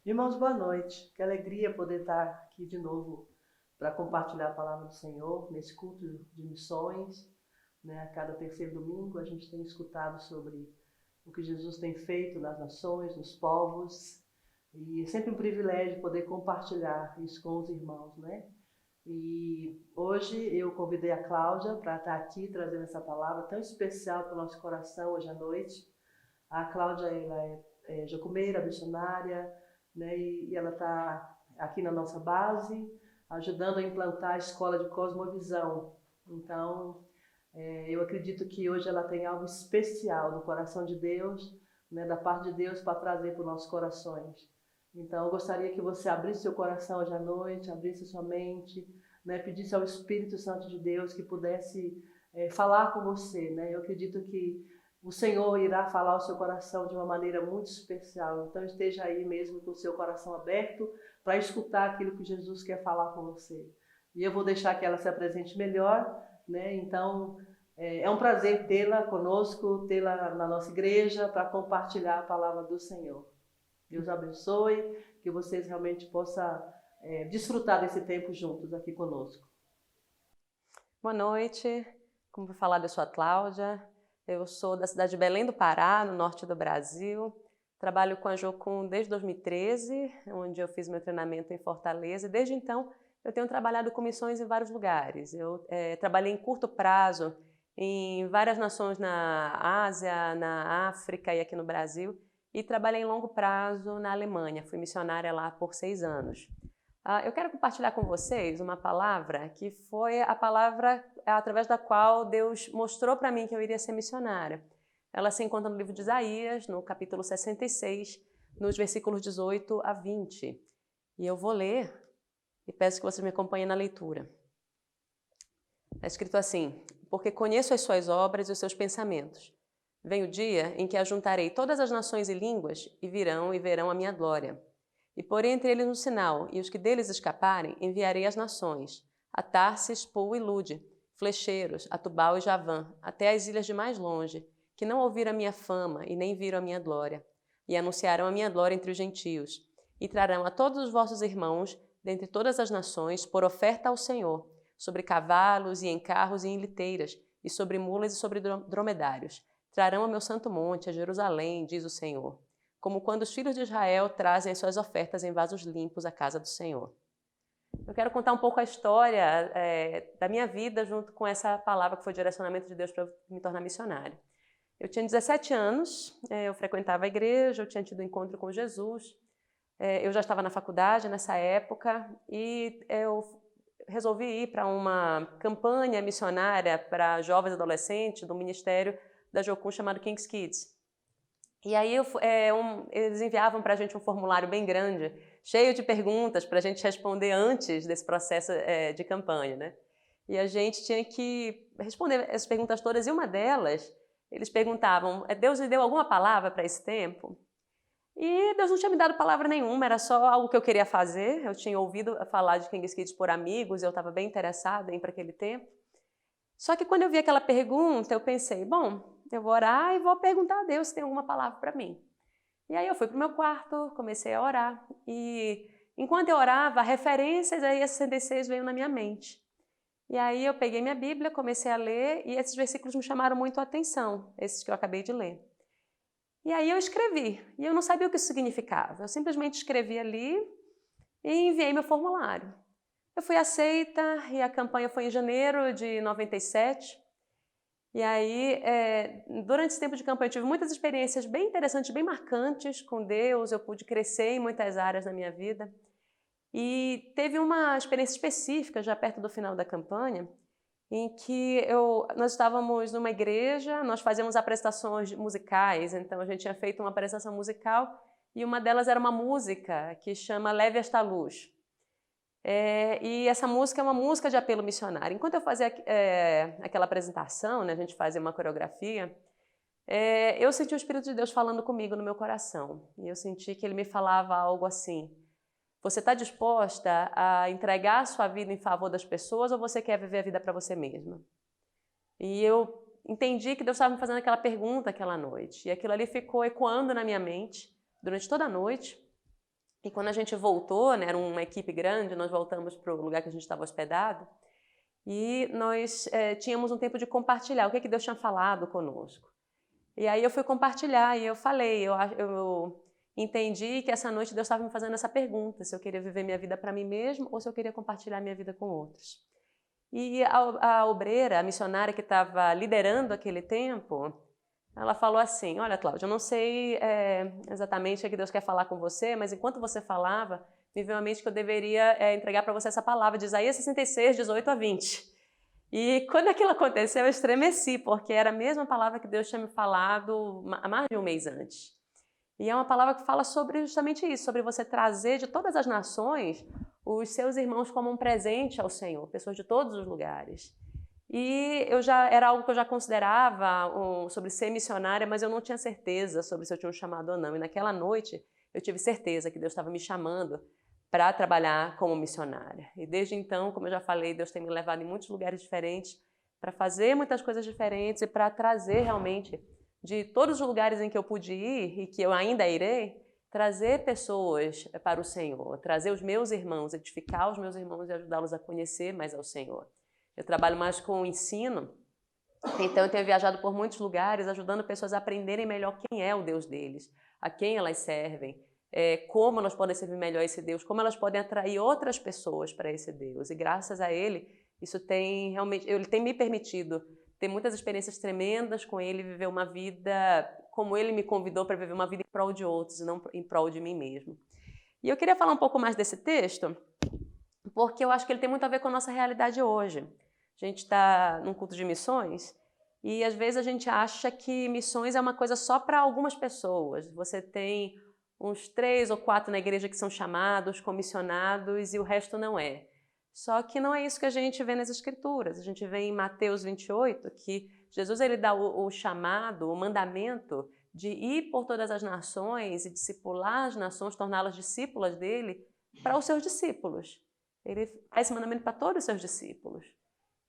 Irmãos, boa noite. Que alegria poder estar aqui de novo para compartilhar a palavra do Senhor nesse culto de missões. Né? A cada terceiro domingo a gente tem escutado sobre o que Jesus tem feito nas nações, nos povos. E é sempre um privilégio poder compartilhar isso com os irmãos, né? E hoje eu convidei a Cláudia para estar aqui trazendo essa palavra tão especial para o nosso coração hoje à noite. A Cláudia, ela é jacumeira, missionária, né? E ela está aqui na nossa base, ajudando a implantar a escola de cosmovisão. Então, eu acredito que hoje ela tem algo especial no coração de Deus, né? Da parte de Deus para trazer para os nossos corações. Então, eu gostaria que você abrisse seu coração hoje à noite, abrisse sua mente, né? Pedisse ao Espírito Santo de Deus que pudesse falar com você, né? Eu acredito que o Senhor irá falar ao seu coração de uma maneira muito especial. Então esteja aí mesmo com o seu coração aberto para escutar aquilo que Jesus quer falar com você. E eu vou deixar que ela se apresente melhor, né? Então é um prazer tê-la conosco, tê-la na nossa igreja para compartilhar a palavra do Senhor. Deus abençoe, que vocês realmente possam desfrutar desse tempo juntos aqui conosco. Boa noite, como foi falado, eu sou a Cláudia, eu sou da cidade de Belém do Pará, no norte do Brasil. Trabalho com a Jocum desde 2013, onde eu fiz meu treinamento em Fortaleza, e desde então eu tenho trabalhado com missões em vários lugares. Eu trabalhei em curto prazo em várias nações na Ásia, na África e aqui no Brasil, e trabalhei em longo prazo na Alemanha, fui missionária lá por 6 anos. Eu quero compartilhar com vocês uma palavra que foi a palavra através da qual Deus mostrou para mim que eu iria ser missionária. Ela se encontra no livro de Isaías, no capítulo 66, nos versículos 18 a 20. E eu vou ler e peço que vocês me acompanhem na leitura. Está escrito assim: porque conheço as suas obras e os seus pensamentos. Vem o dia em que ajuntarei todas as nações e línguas e virão e verão a minha glória. E porei entre eles um sinal, e os que deles escaparem enviarei às nações, a Tarsis, Pul e Lude, flecheiros, a Tubal e Javã, até as ilhas de mais longe, que não ouviram a minha fama e nem viram a minha glória, e anunciarão a minha glória entre os gentios, e trarão a todos os vossos irmãos, dentre todas as nações, por oferta ao Senhor, sobre cavalos e em carros e em liteiras, e sobre mulas e sobre dromedários. Trarão ao meu santo monte, a Jerusalém, diz o Senhor, como quando os filhos de Israel trazem as suas ofertas em vasos limpos à casa do Senhor. Eu quero contar um pouco a história da minha vida junto com essa palavra que foi direcionamento de Deus para me tornar missionária. Eu tinha 17 anos, eu frequentava a igreja, eu tinha tido um encontro com Jesus, eu já estava na faculdade nessa época e eu resolvi ir para uma campanha missionária para jovens e adolescentes do ministério da Jocum chamado King's Kids. E aí eles enviavam para a gente um formulário bem grande, cheio de perguntas para a gente responder antes desse processo de campanha, né? E a gente tinha que responder essas perguntas todas, e uma delas, eles perguntavam, Deus lhe deu alguma palavra para esse tempo? E Deus não tinha me dado palavra nenhuma, era só algo que eu queria fazer. Eu tinha ouvido falar de King's Kids por amigos, eu estava bem interessada em ir para aquele tempo. Só que quando eu vi aquela pergunta, eu pensei, bom, eu vou orar e vou perguntar a Deus se tem alguma palavra para mim. E aí eu fui para o meu quarto, comecei a orar, e enquanto eu orava, referências a Isaías 66 veio na minha mente. E aí eu peguei minha Bíblia, comecei a ler, e esses versículos me chamaram muito a atenção, esses que eu acabei de ler. E aí eu escrevi, e eu não sabia o que isso significava. Eu simplesmente escrevi ali e enviei meu formulário. Eu fui aceita e a campanha foi em janeiro de 97. E aí, durante esse tempo de campanha, eu tive muitas experiências bem interessantes, bem marcantes com Deus. Eu pude crescer em muitas áreas da minha vida. E teve uma experiência específica, já perto do final da campanha, em que nós estávamos numa igreja, nós fazíamos apresentações musicais, então a gente tinha feito uma apresentação musical e uma delas era uma música que chama Leve Esta Luz. E essa música é uma música de apelo missionário. Enquanto eu fazia aquela apresentação, né, a gente fazia uma coreografia, eu senti o Espírito de Deus falando comigo no meu coração. E eu senti que ele me falava algo assim: você está disposta a entregar a sua vida em favor das pessoas ou você quer viver a vida para você mesma? E eu entendi que Deus estava me fazendo aquela pergunta aquela noite. E aquilo ali ficou ecoando na minha mente durante toda a noite. E quando a gente voltou, né, era uma equipe grande, nós voltamos para o lugar que a gente estava hospedado, e nós tínhamos um tempo de compartilhar o que Deus tinha falado conosco. E aí eu fui compartilhar e eu falei, eu entendi que essa noite Deus estava me fazendo essa pergunta, se eu queria viver minha vida para mim mesmo ou se eu queria compartilhar minha vida com outros. E a obreira, a missionária que estava liderando aquele tempo, ela falou assim, olha, Cláudia, eu não sei exatamente o que Deus quer falar com você, mas enquanto você falava, me veio à mente que eu deveria entregar para você essa palavra de Isaías 66, 18 a 20. E quando aquilo aconteceu, eu estremeci, porque era a mesma palavra que Deus tinha me falado há mais de um mês antes. E é uma palavra que fala sobre justamente isso, sobre você trazer de todas as nações os seus irmãos como um presente ao Senhor, pessoas de todos os lugares. E era algo que eu já considerava sobre ser missionária, mas eu não tinha certeza sobre se eu tinha um chamado ou não. E naquela noite eu tive certeza que Deus estava me chamando para trabalhar como missionária. E desde então, como eu já falei, Deus tem me levado em muitos lugares diferentes para fazer muitas coisas diferentes e para trazer realmente de todos os lugares em que eu pude ir e que eu ainda irei, trazer pessoas para o Senhor, trazer os meus irmãos, edificar os meus irmãos e ajudá-los a conhecer mais ao Senhor. Eu trabalho mais com o ensino, então eu tenho viajado por muitos lugares ajudando pessoas a aprenderem melhor quem é o Deus deles, a quem elas servem, como elas podem servir melhor esse Deus, como elas podem atrair outras pessoas para esse Deus. E graças a Ele, isso tem realmente, Ele tem me permitido ter muitas experiências tremendas com Ele, viver uma vida como Ele me convidou para viver uma vida em prol de outros e não em prol de mim mesmo. E eu queria falar um pouco mais desse texto, porque eu acho que ele tem muito a ver com a nossa realidade hoje. A gente está num culto de missões e às vezes a gente acha que missões é uma coisa só para algumas pessoas. Você tem uns 3 ou 4 na igreja que são chamados, comissionados e o resto não é. Só que não é isso que a gente vê nas Escrituras. A gente vê em Mateus 28 que Jesus ele dá o chamado, o mandamento de ir por todas as nações e discipular as nações, torná-las discípulas dele para os seus discípulos. Ele faz esse mandamento para todos os seus discípulos.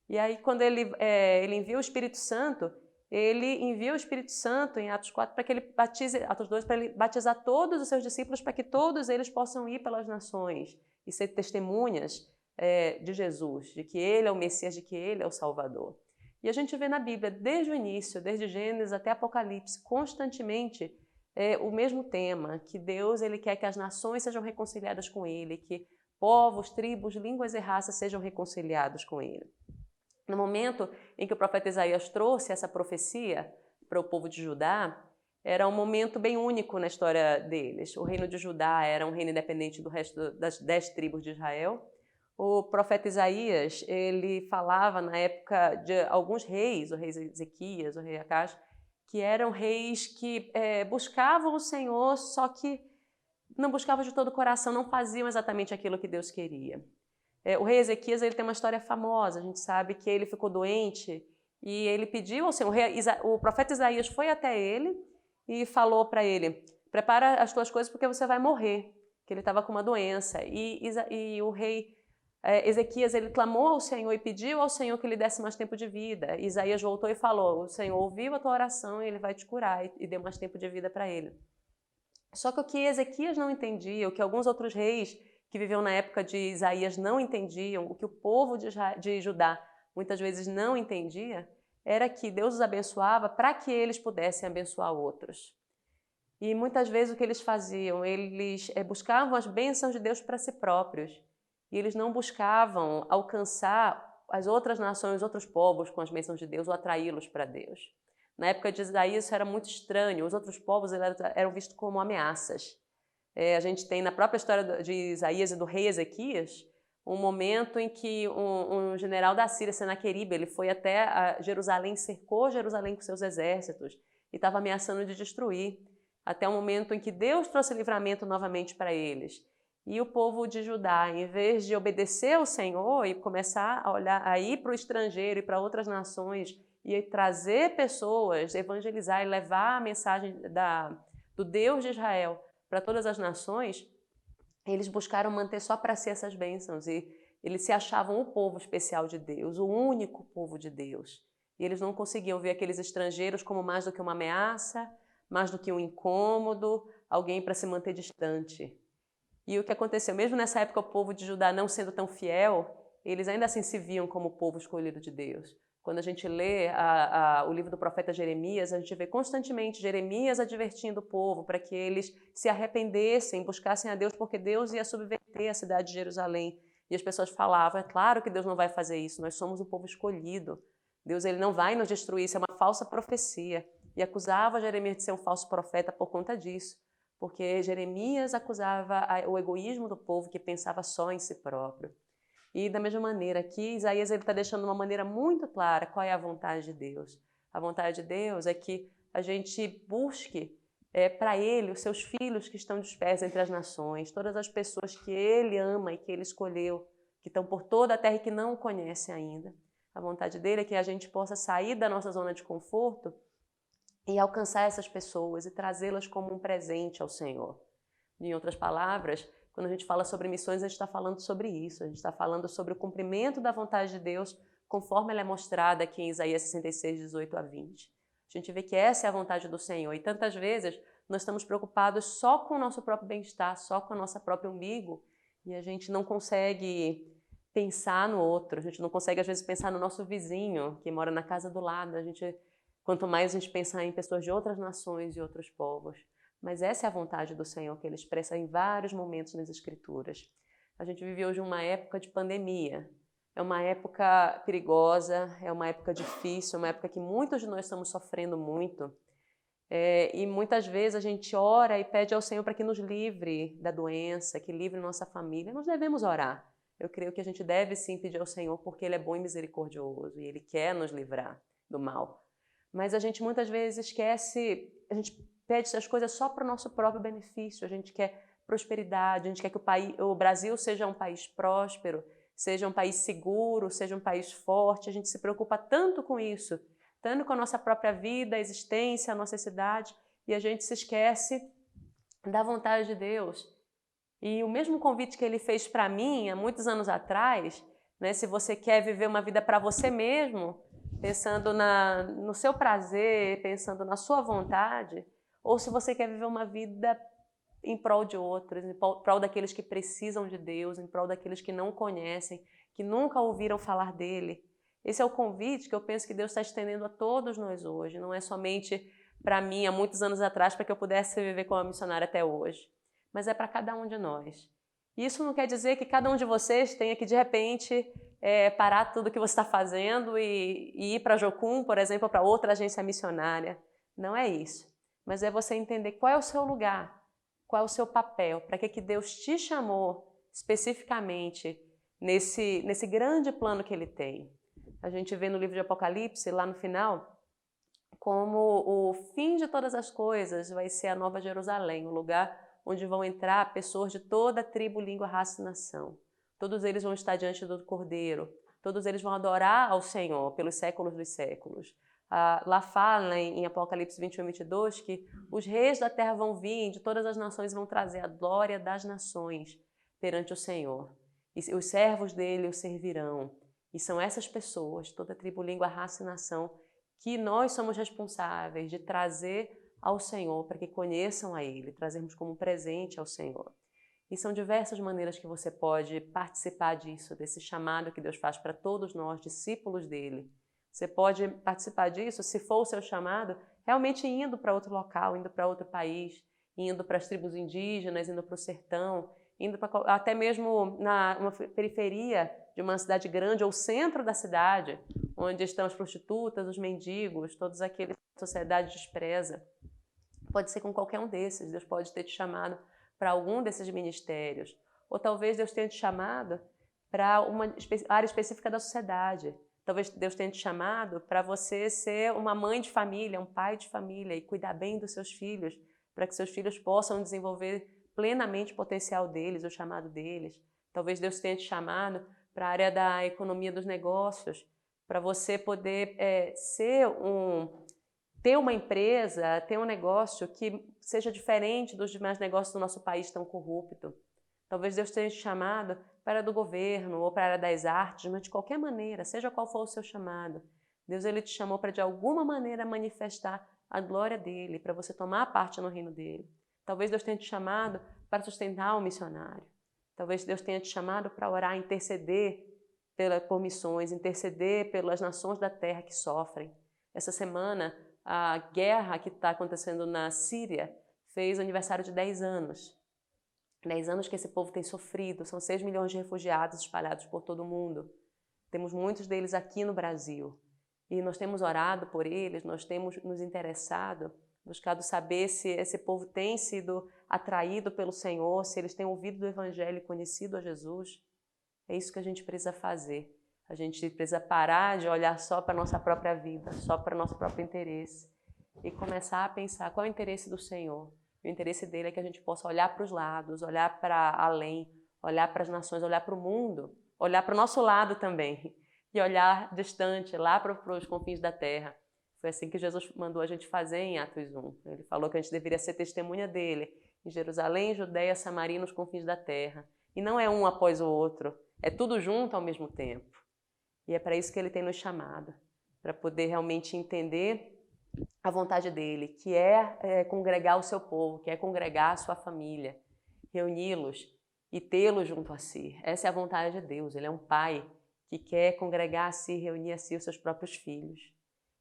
E aí, quando ele envia o Espírito Santo, ele envia o Espírito Santo em Atos 4 para que ele batize, Atos 2, para ele batizar todos os seus discípulos, para que todos eles possam ir pelas nações e ser testemunhas de Jesus, de que ele é o Messias, de que ele é o Salvador. E a gente vê na Bíblia, desde o início, desde Gênesis até Apocalipse, constantemente o mesmo tema, que Deus ele quer que as nações sejam reconciliadas com ele, que povos, tribos, línguas e raças sejam reconciliados com ele. No momento em que o profeta Isaías trouxe essa profecia para o povo de Judá, era um momento bem único na história deles. O reino de Judá era um reino independente do resto das 10 tribos de Israel. O profeta Isaías, ele falava na época de alguns reis, o rei Ezequias, o rei Acás, que eram reis que buscavam o Senhor, só que não buscavam de todo o coração, não faziam exatamente aquilo que Deus queria. O rei Ezequias ele tem uma história famosa, a gente sabe que ele ficou doente e ele pediu ao Senhor, o profeta Isaías foi até ele e falou para ele, prepara as tuas coisas porque você vai morrer, que ele estava com uma doença. E o rei Ezequias ele clamou ao Senhor e pediu ao Senhor que lhe desse mais tempo de vida. Isaías voltou e falou, o Senhor ouviu a tua oração e ele vai te curar, e deu mais tempo de vida para ele. Só que o que Ezequias não entendia, o que alguns outros reis que viviam na época de Isaías não entendiam, o que o povo de Judá muitas vezes não entendia, era que Deus os abençoava para que eles pudessem abençoar outros. E muitas vezes o que eles faziam? Eles buscavam as bênçãos de Deus para si próprios. E eles não buscavam alcançar as outras nações, os outros povos com as bênçãos de Deus ou atraí-los para Deus. Na época de Isaías isso era muito estranho, os outros povos eram vistos como ameaças. A gente tem na própria história de Isaías e do rei Ezequias, um momento em que um general da Síria, Senaqueribe, ele foi até Jerusalém, cercou Jerusalém com seus exércitos e estava ameaçando de destruir, até o momento em que Deus trouxe livramento novamente para eles. E o povo de Judá, em vez de obedecer ao Senhor e começar a olhar, a ir para o estrangeiro e para outras nações e trazer pessoas, evangelizar e levar a mensagem do Deus de Israel para todas as nações, eles buscaram manter só para si essas bênçãos e eles se achavam o povo especial de Deus, o único povo de Deus. E eles não conseguiam ver aqueles estrangeiros como mais do que uma ameaça, mais do que um incômodo, alguém para se manter distante. E o que aconteceu, mesmo nessa época, o povo de Judá não sendo tão fiel, eles ainda assim se viam como o povo escolhido de Deus. Quando a gente lê o livro do profeta Jeremias, a gente vê constantemente Jeremias advertindo o povo para que eles se arrependessem, buscassem a Deus, porque Deus ia subverter a cidade de Jerusalém. E as pessoas falavam, é claro que Deus não vai fazer isso, nós somos o povo escolhido. Deus ele não vai nos destruir, isso é uma falsa profecia. E acusava Jeremias de ser um falso profeta por conta disso, porque Jeremias acusava o egoísmo do povo que pensava só em si próprio. E da mesma maneira, aqui Isaías está deixando de uma maneira muito clara qual é a vontade de Deus. A vontade de Deus é que a gente busque para Ele os seus filhos que estão dispersos entre as nações, todas as pessoas que Ele ama e que Ele escolheu, que estão por toda a terra e que não o conhecem ainda. A vontade dele é que a gente possa sair da nossa zona de conforto e alcançar essas pessoas e trazê-las como um presente ao Senhor. Em outras palavras, quando a gente fala sobre missões, a gente está falando sobre isso. A gente está falando sobre o cumprimento da vontade de Deus conforme ela é mostrada aqui em Isaías 66, 18 a 20. A gente vê que essa é a vontade do Senhor. E tantas vezes nós estamos preocupados só com o nosso próprio bem-estar, só com a nossa própria umbigo, e a gente não consegue pensar no outro. A gente não consegue, às vezes, pensar no nosso vizinho, que mora na casa do lado. Quanto mais a gente pensar em pessoas de outras nações e outros povos. Mas essa é a vontade do Senhor que Ele expressa em vários momentos nas Escrituras. A gente vive hoje uma época de pandemia. É uma época perigosa, é uma época difícil, é uma época que muitos de nós estamos sofrendo muito. E muitas vezes a gente ora e pede ao Senhor para que nos livre da doença, que livre nossa família. Nós devemos orar. Eu creio que a gente deve sim pedir ao Senhor porque Ele é bom e misericordioso e Ele quer nos livrar do mal. Mas a gente muitas vezes esquece, a gente pede essas coisas só para o nosso próprio benefício. A gente quer prosperidade, a gente quer que o Brasil seja um país próspero, seja um país seguro, seja um país forte. A gente se preocupa tanto com isso, tanto com a nossa própria vida, a existência, a nossa cidade, e a gente se esquece da vontade de Deus. E o mesmo convite que Ele fez para mim há muitos anos atrás, né, se você quer viver uma vida para você mesmo, pensando no seu prazer, pensando na sua vontade, ou se você quer viver uma vida em prol de outros, em prol daqueles que precisam de Deus, em prol daqueles que não conhecem, que nunca ouviram falar dele. Esse é o convite que eu penso que Deus está estendendo a todos nós hoje. Não é somente para mim, há muitos anos atrás, para que eu pudesse viver como missionária até hoje, mas é para cada um de nós. Isso não quer dizer que cada um de vocês tenha que, de repente, parar tudo que você está fazendo e ir para a Jocum, por exemplo, ou para outra agência missionária. Não é isso. Mas é você entender qual é o seu lugar, qual é o seu papel, para que Deus te chamou especificamente nesse grande plano que Ele tem. A gente vê no livro de Apocalipse, lá no final, como o fim de todas as coisas vai ser a Nova Jerusalém, um lugar onde vão entrar pessoas de toda a tribo, língua, raça e nação. Todos eles vão estar diante do Cordeiro, todos eles vão adorar ao Senhor pelos séculos dos séculos. Lá fala em Apocalipse 21 e 22 que os reis da terra vão vir, de todas as nações vão trazer a glória das nações perante o Senhor. E os servos dele o servirão. E são essas pessoas, toda a tribo, língua, raça e nação, que nós somos responsáveis de trazer ao Senhor, para que conheçam a Ele, trazermos como presente ao Senhor. E são diversas maneiras que você pode participar disso, desse chamado que Deus faz para todos nós, discípulos dEle. Você pode participar disso, se for o seu chamado, realmente indo para outro local, indo para outro país, indo para as tribos indígenas, indo para o sertão, indo para até mesmo numa periferia de uma cidade grande ou centro da cidade, onde estão as prostitutas, os mendigos, todos aqueles que a sociedade despreza. Pode ser com qualquer um desses. Deus pode ter te chamado para algum desses ministérios. Ou talvez Deus tenha te chamado para uma área específica da sociedade. Talvez Deus tenha te chamado para você ser uma mãe de família, um pai de família e cuidar bem dos seus filhos, para que seus filhos possam desenvolver plenamente o potencial deles, o chamado deles. Talvez Deus tenha te chamado para a área da economia dos negócios, para você poder ter uma empresa, ter um negócio que seja diferente dos demais negócios do nosso país tão corrupto. Talvez Deus tenha te chamado para a área do governo ou para a área das artes, mas de qualquer maneira, seja qual for o seu chamado, Deus ele te chamou para de alguma maneira manifestar a glória dele, para você tomar parte no reino dele. Talvez Deus tenha te chamado para sustentar o missionário. Talvez Deus tenha te chamado para orar, interceder por missões, interceder pelas nações da terra que sofrem. Essa semana, a guerra que está acontecendo na Síria fez aniversário de 10 anos. 10 anos que esse povo tem sofrido, são 6 milhões de refugiados espalhados por todo o mundo. Temos muitos deles aqui no Brasil. E nós temos orado por eles, nós temos nos interessado, buscado saber se esse povo tem sido atraído pelo Senhor, se eles têm ouvido do Evangelho e conhecido a Jesus. É isso que a gente precisa fazer. A gente precisa parar de olhar só para a nossa própria vida, só para o nosso próprio interesse e começar a pensar qual é o interesse do Senhor. O interesse dele é que a gente possa olhar para os lados, olhar para além, olhar para as nações, olhar para o mundo, olhar para o nosso lado também e olhar distante, lá para os confins da terra. Foi assim que Jesus mandou a gente fazer em Atos 1. Ele falou que a gente deveria ser testemunha dele em Jerusalém, Judeia, Samaria, nos confins da terra. E não é um após o outro, é tudo junto ao mesmo tempo. E é para isso que ele tem nos chamado, para poder realmente entender a vontade dele, que é congregar o seu povo, que é congregar a sua família, reuni-los e tê-los junto a si. Essa é a vontade de Deus. Ele é um pai que quer congregar a si, reunir a si os seus próprios filhos.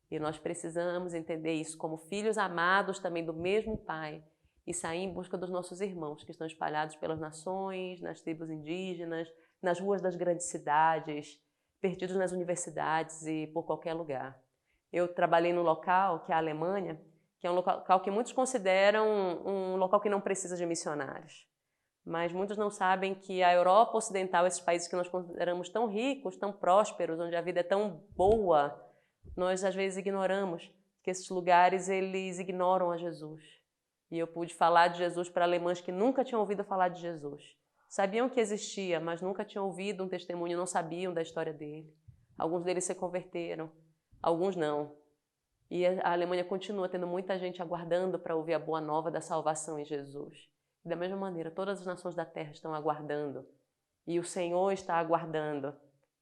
E nós precisamos entender isso como filhos amados também do mesmo pai e sair em busca dos nossos irmãos que estão espalhados pelas nações, nas tribos indígenas, nas ruas das grandes cidades, perdidos nas universidades e por qualquer lugar. Eu trabalhei num local, que é a Alemanha, que é um local que muitos consideram um local que não precisa de missionários. Mas muitos não sabem que a Europa Ocidental, esses países que nós consideramos tão ricos, tão prósperos, onde a vida é tão boa, nós às vezes ignoramos que esses lugares eles ignoram a Jesus. E eu pude falar de Jesus para alemães que nunca tinham ouvido falar de Jesus. Sabiam que existia, mas nunca tinham ouvido um testemunho, não sabiam da história dele. Alguns deles se converteram, alguns não. E a Alemanha continua tendo muita gente aguardando para ouvir a boa nova da salvação em Jesus. E da mesma maneira, todas as nações da terra estão aguardando. E o Senhor está aguardando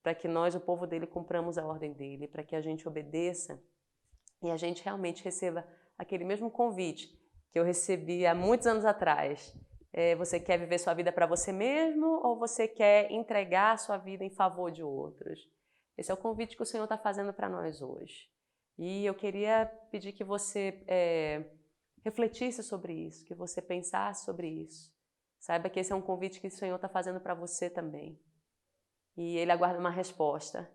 para que nós, o povo dele, cumpramos a ordem dele, para que a gente obedeça e a gente realmente receba aquele mesmo convite que eu recebi há muitos anos atrás. Você quer viver sua vida para você mesmo ou você quer entregar a sua vida em favor de outros? Esse é o convite que o Senhor está fazendo para nós hoje. E eu queria pedir que você refletisse sobre isso, que você pensasse sobre isso. Saiba que esse é um convite que o Senhor está fazendo para você também. E Ele aguarda uma resposta.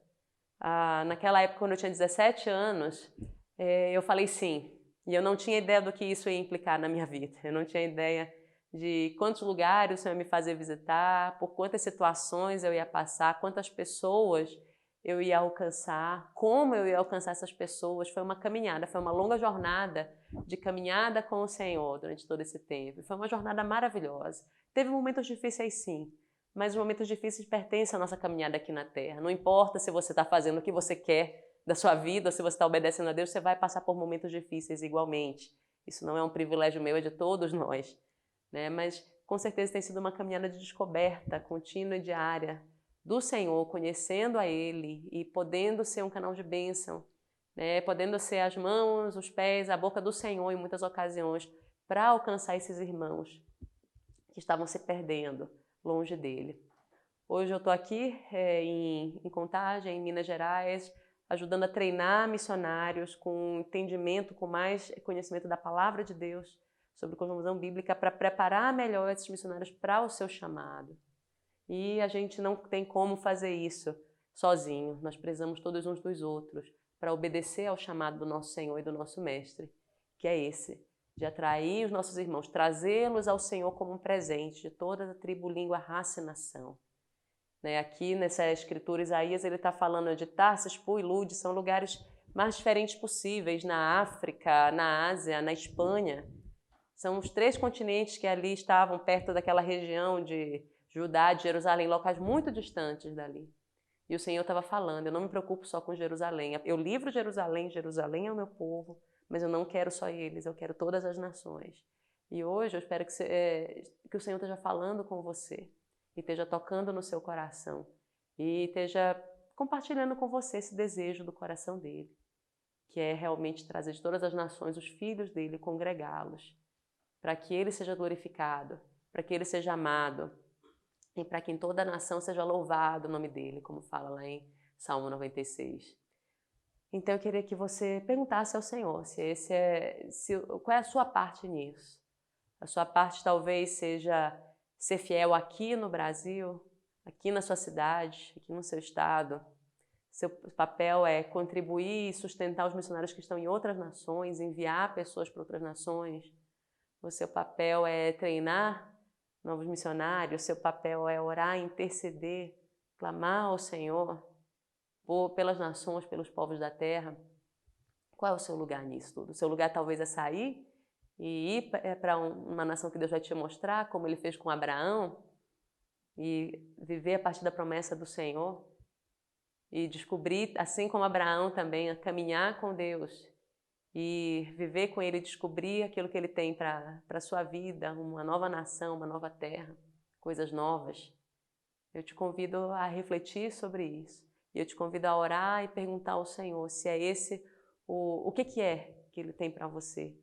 Naquela época, quando eu tinha 17 anos, eu falei sim. E eu não tinha ideia do que isso ia implicar na minha vida. Eu não tinha ideia de quantos lugares o Senhor ia me fazer visitar, por quantas situações eu ia passar, quantas pessoas eu ia alcançar, como eu ia alcançar essas pessoas. Foi uma caminhada, foi uma longa jornada de caminhada com o Senhor durante todo esse tempo. Foi uma jornada maravilhosa. Teve momentos difíceis sim, mas os momentos difíceis pertencem à nossa caminhada aqui na Terra. Não importa se você está fazendo o que você quer da sua vida, ou se você está obedecendo a Deus, você vai passar por momentos difíceis igualmente. Isso não é um privilégio meu, é de todos nós, né? Mas com certeza tem sido uma caminhada de descoberta contínua e diária do Senhor, conhecendo a Ele e podendo ser um canal de bênção, né? Podendo ser as mãos, os pés, a boca do Senhor em muitas ocasiões para alcançar esses irmãos que estavam se perdendo longe dele. Hoje eu estou aqui em Contagem, em Minas Gerais, ajudando a treinar missionários com entendimento, com mais conhecimento da palavra de Deus sobre cosmovisão bíblica para preparar melhor esses missionários para o seu chamado. E a gente não tem como fazer isso sozinho. Nós precisamos todos uns dos outros para obedecer ao chamado do nosso Senhor e do nosso Mestre, que é esse, de atrair os nossos irmãos, trazê-los ao Senhor como um presente de toda a tribo, língua, raça e nação. Aqui nessa escritura, Isaías ele está falando de Tarsis, Pul e Lud, são lugares mais diferentes possíveis, na África, na Ásia, na Espanha. São os 3 continentes que ali estavam perto daquela região de Judá, de Jerusalém, locais muito distantes dali. E o Senhor estava falando, eu não me preocupo só com Jerusalém. Eu livro Jerusalém, Jerusalém é o meu povo, mas eu não quero só eles, eu quero todas as nações. E hoje eu espero que o Senhor esteja falando com você, e esteja tocando no seu coração, e esteja compartilhando com você esse desejo do coração dele, que é realmente trazer de todas as nações os filhos dele, congregá-los, para que ele seja glorificado, para que ele seja amado e para que em toda a nação seja louvado o nome dele, como fala lá em Salmo 96. Então eu queria que você perguntasse ao Senhor qual é a sua parte nisso. A sua parte talvez seja ser fiel aqui no Brasil, aqui na sua cidade, aqui no seu estado. Seu papel é contribuir e sustentar os missionários que estão em outras nações, enviar pessoas para outras nações. O seu papel é treinar novos missionários, o seu papel é orar, interceder, clamar ao Senhor pelas nações, pelos povos da terra. Qual é o seu lugar nisso tudo? O seu lugar talvez é sair e ir para uma nação que Deus vai te mostrar, como ele fez com Abraão, e viver a partir da promessa do Senhor, e descobrir, assim como Abraão também, a caminhar com Deus e viver com ele, descobrir aquilo que ele tem para a sua vida, uma nova nação, uma nova terra, coisas novas. Eu te convido a refletir sobre isso. E eu te convido a orar e perguntar ao Senhor se é esse o que é que ele tem para você.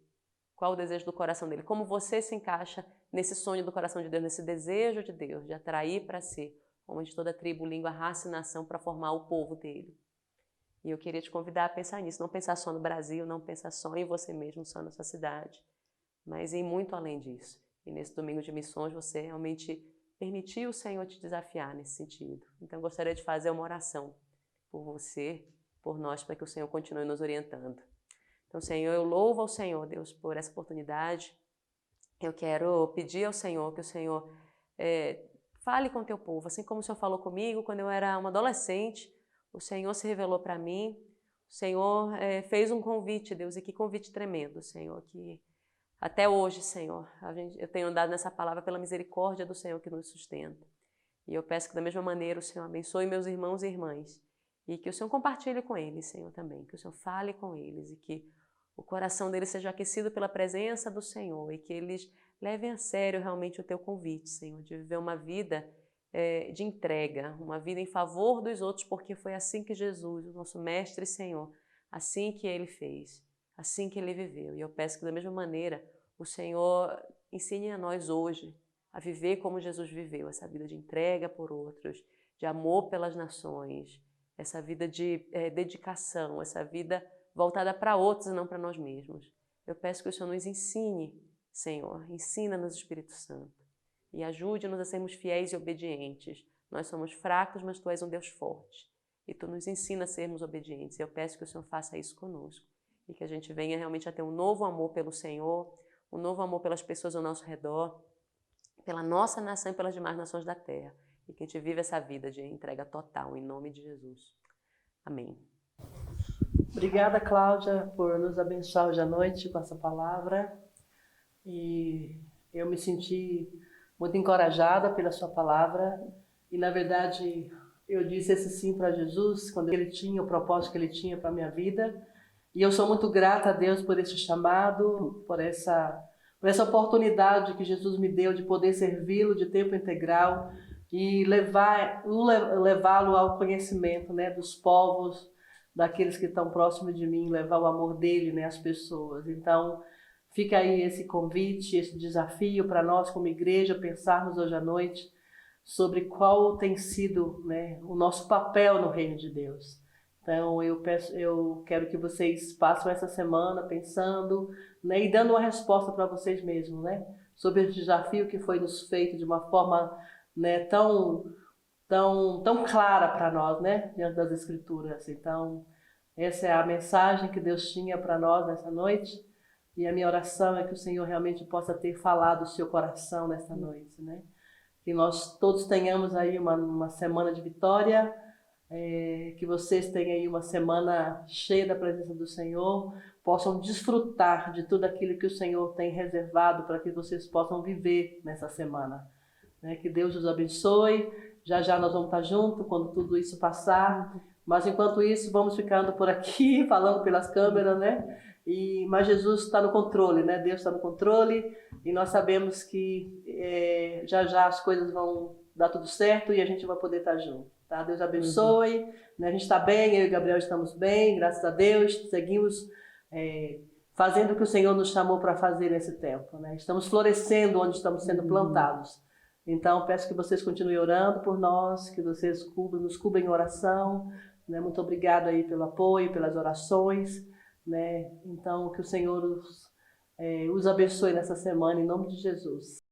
Qual o desejo do coração dele? Como você se encaixa nesse sonho do coração de Deus, nesse desejo de Deus, de atrair para si, onde toda tribo, língua, raça e nação para formar o povo dele. E eu queria te convidar a pensar nisso, não pensar só no Brasil, não pensar só em você mesmo, só na sua cidade, mas em muito além disso. E nesse domingo de missões você realmente permitir o Senhor te desafiar nesse sentido. Então eu gostaria de fazer uma oração por você, por nós, para que o Senhor continue nos orientando. Então, Senhor, eu louvo ao Senhor, Deus, por essa oportunidade. Eu quero pedir ao Senhor que o Senhor fale com o teu povo, assim como o Senhor falou comigo quando eu era uma adolescente. O Senhor se revelou para mim, o Senhor fez um convite, Deus, e que convite tremendo, Senhor, que até hoje, Senhor, eu tenho andado nessa palavra pela misericórdia do Senhor que nos sustenta. E eu peço que da mesma maneira o Senhor abençoe meus irmãos e irmãs e que o Senhor compartilhe com eles, Senhor, também, que o Senhor fale com eles e que o coração deles seja aquecido pela presença do Senhor e que eles levem a sério realmente o teu convite, Senhor, de viver uma vida de entrega, uma vida em favor dos outros, porque foi assim que Jesus, o nosso Mestre e Senhor, assim que Ele fez, assim que Ele viveu. E eu peço que da mesma maneira o Senhor ensine a nós hoje a viver como Jesus viveu, essa vida de entrega por outros, de amor pelas nações, essa vida de dedicação, essa vida voltada para outros e não para nós mesmos. Eu peço que o Senhor nos ensine, Senhor, ensina-nos, Espírito Santo, e ajude-nos a sermos fiéis e obedientes. Nós somos fracos, mas Tu és um Deus forte, e Tu nos ensina a sermos obedientes. Eu peço que o Senhor faça isso conosco, e que a gente venha realmente a ter um novo amor pelo Senhor, um novo amor pelas pessoas ao nosso redor, pela nossa nação e pelas demais nações da terra, e que a gente viva essa vida de entrega total, em nome de Jesus. Amém. Obrigada, Cláudia, por nos abençoar hoje à noite com essa palavra. E eu me senti muito encorajada pela sua palavra. E, na verdade, eu disse esse sim para Jesus quando ele tinha o propósito que ele tinha para a minha vida. E eu sou muito grata a Deus por esse chamado, por essa oportunidade que Jesus me deu de poder servi-lo de tempo integral e levá-lo ao conhecimento, né, dos povos, daqueles que estão próximos de mim, levar o amor dele, né, às pessoas. Então, fica aí esse convite, esse desafio para nós como igreja pensarmos hoje à noite sobre qual tem sido, né, o nosso papel no reino de Deus. Então eu quero que vocês passem essa semana pensando, né, e dando uma resposta para vocês mesmos, né, sobre esse desafio que foi nos feito de uma forma, né, tão clara para nós, né, diante das Escrituras. Então, essa é a mensagem que Deus tinha para nós nessa noite, e a minha oração é que o Senhor realmente possa ter falado o seu coração nessa noite, né? Que nós todos tenhamos aí uma semana de vitória, que vocês tenham aí uma semana cheia da presença do Senhor, possam desfrutar de tudo aquilo que o Senhor tem reservado para que vocês possam viver nessa semana. Né? Que Deus os abençoe. Já nós vamos estar juntos quando tudo isso passar, mas enquanto isso vamos ficando por aqui, falando pelas câmeras, né? Mas Jesus está no controle, né? Deus está no controle e nós sabemos que já as coisas vão dar tudo certo e a gente vai poder estar junto, tá? Deus abençoe, né? A gente está bem, eu e Gabriel estamos bem, graças a Deus, seguimos fazendo o que o Senhor nos chamou para fazer nesse tempo, né? Estamos florescendo onde estamos sendo plantados. Então, peço que vocês continuem orando por nós, que vocês nos cubram em oração, né? Muito obrigado aí pelo apoio, pelas orações, né? Então, que o Senhor os abençoe nessa semana, em nome de Jesus.